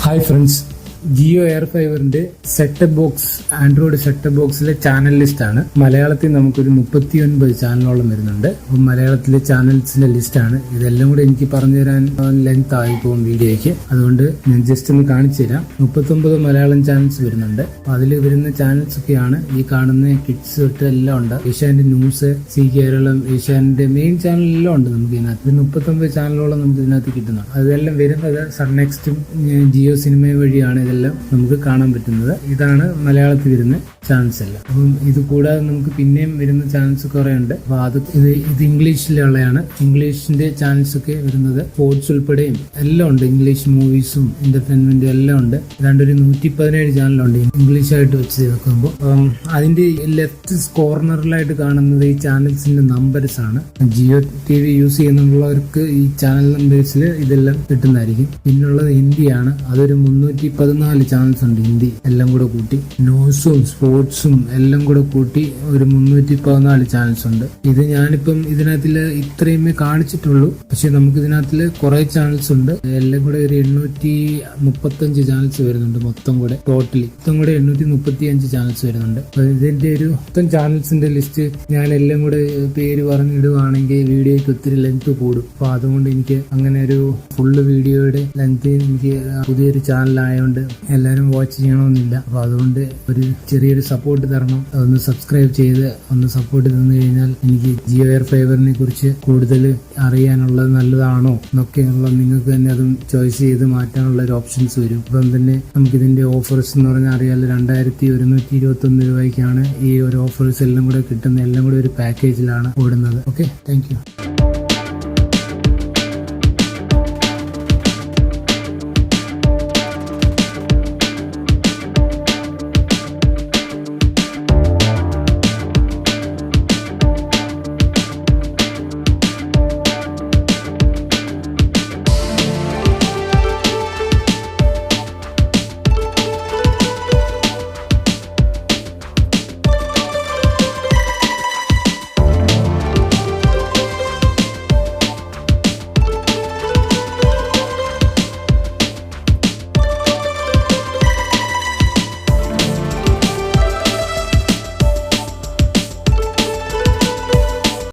Hi friends, Jio air ഫൈബറിന്റെ setup box android setup ബോക്സിലെ channel list ആണ്. മലയാളത്തിൽ നമുക്കൊരു 39 ചാനലോളം വരുന്നുണ്ട്. അപ്പം മലയാളത്തിലെ ചാനൽസിന്റെ ലിസ്റ്റ് ആണ്. ഇതെല്ലാം കൂടെ എനിക്ക് പറഞ്ഞു തരാൻ ലെങ്ത് ആയി പോകും വീഡിയോയ്ക്ക്. അതുകൊണ്ട് ഞാൻ ജസ്റ്റ് ഒന്ന് കാണിച്ചു തരാം. 39 മലയാളം ചാനൽസ് വരുന്നുണ്ട്. അപ്പൊ അതിൽ വരുന്ന ചാനൽസ് ഒക്കെയാണ് ഈ കാണുന്ന കിഡ്സ് തൊട്ട് എല്ലാം ഉണ്ട്. Asianet news, Zee Keralam, Asianet main ചാനലെല്ലാം ഉണ്ട് നമുക്ക് ഇതിനകത്ത്. 39 ചാനലോളം നമുക്ക് ഇതിനകത്ത് കിട്ടുന്നതാണ്. അതെല്ലാം വരുന്നത് സൺ നെക്സ്റ്റും ജിയോ സിനിമ വഴിയാണ് ഇതെല്ലാം നമുക്ക് കാണാൻ പറ്റുന്നത്. ഇതാണ് മലയാളത്തിൽ വരുന്ന ചാനൽസ് എല്ലാം. അപ്പം ഇത് കൂടാതെ നമുക്ക് പിന്നെയും വരുന്ന ചാനൽസ് കുറെ ഉണ്ട്. അപ്പൊ ഇത് ഇംഗ്ലീഷിലുള്ളതാണ്. ഇംഗ്ലീഷിന്റെ ചാനൽസ് ഒക്കെ വരുന്നത് സ്പോർട്സ് ഉൾപ്പെടെയും എല്ലാം ഉണ്ട്. ഇംഗ്ലീഷ് മൂവീസും എന്റർടൈൻമെന്റും എല്ലാം ഉണ്ട്. ഏതാണ്ട് ഒരു 117 ചാനലുണ്ട് ഇംഗ്ലീഷായിട്ട് വെച്ച് നോക്കുമ്പോൾ. അതിന്റെ ലെഫ്റ്റ് കോർണറിലായിട്ട് കാണുന്നത് ഈ ചാനൽസിന്റെ നമ്പേഴ്സ് ആണ്. ജിയോ TV യൂസ് ചെയ്യുന്നവർക്ക് ഈ ചാനൽ നമ്പേഴ്സിൽ ഇതെല്ലാം കിട്ടുന്നതായിരിക്കും. പിന്നുള്ളത് ഹിന്ദിയാണ്. അതൊരു 314 ചാനൽസ് ഉണ്ട്. ഹിന്ദി എല്ലാം കൂടെ കൂട്ടി ന്യൂസും സ്പോർട്സും എല്ലാം കൂടെ കൂട്ടി ഒരു 314 ചാനൽസ് ഉണ്ട്. ഇത് ഞാനിപ്പം ഇതിനകത്തിൽ ഇത്രയുമേ കാണിച്ചിട്ടുള്ളൂ. പക്ഷെ നമുക്ക് ഇതിനകത്തിൽ കുറെ ചാനൽസ് ഉണ്ട്. എല്ലാം കൂടെ ഒരു 835 ചാനൽസ് വരുന്നുണ്ട്. മൊത്തം കൂടെ 835 ചാനൽസ് വരുന്നുണ്ട്. ഇതിന്റെ ഒരു മൊത്തം ചാനൽസിന്റെ ലിസ്റ്റ് ഞാൻ എല്ലാം കൂടെ പേര് പറഞ്ഞിടുവാണെങ്കിൽ വീഡിയോയ്ക്ക് ഒത്തിരി ലെങ്ത് കൂടും. അപ്പൊ അതുകൊണ്ട് എനിക്ക് അങ്ങനെ ഒരു ഫുള്ള് വീഡിയോയുടെ ലെങ്ത് എനിക്ക് പുതിയൊരു ചാനലായതുകൊണ്ട് എല്ലാവരും വാച്ച് ചെയ്യണമെന്നില്ല. അപ്പൊ അതുകൊണ്ട് ഒരു ചെറിയൊരു സപ്പോർട്ട് തരണം. ഒന്ന് സബ്സ്ക്രൈബ് ചെയ്ത് ഒന്ന് സപ്പോർട്ട് തന്നു കഴിഞ്ഞാൽ എനിക്ക് ജിയോ എയർ ഫൈബറിനെ കുറിച്ച് കൂടുതൽ അറിയാനുള്ളത് നല്ലതാണോ എന്നൊക്കെയുള്ള നിങ്ങൾക്ക് തന്നെ അതും ചോയ്സ് ചെയ്ത് മാറ്റാനുള്ള ഒരു ഓപ്ഷൻസ് വരും. അപ്പം തന്നെ നമുക്കിതിന്റെ ഓഫേഴ്സ് എന്ന് പറഞ്ഞാൽ അറിയാലോ, 2121 രൂപയ്ക്കാണ് ഈ ഒരു ഓഫേഴ്സ് എല്ലാം കൂടെ കിട്ടുന്ന. എല്ലാം കൂടെ ഒരു പാക്കേജിലാണ് ഓടുന്നത്. Okay, thank you.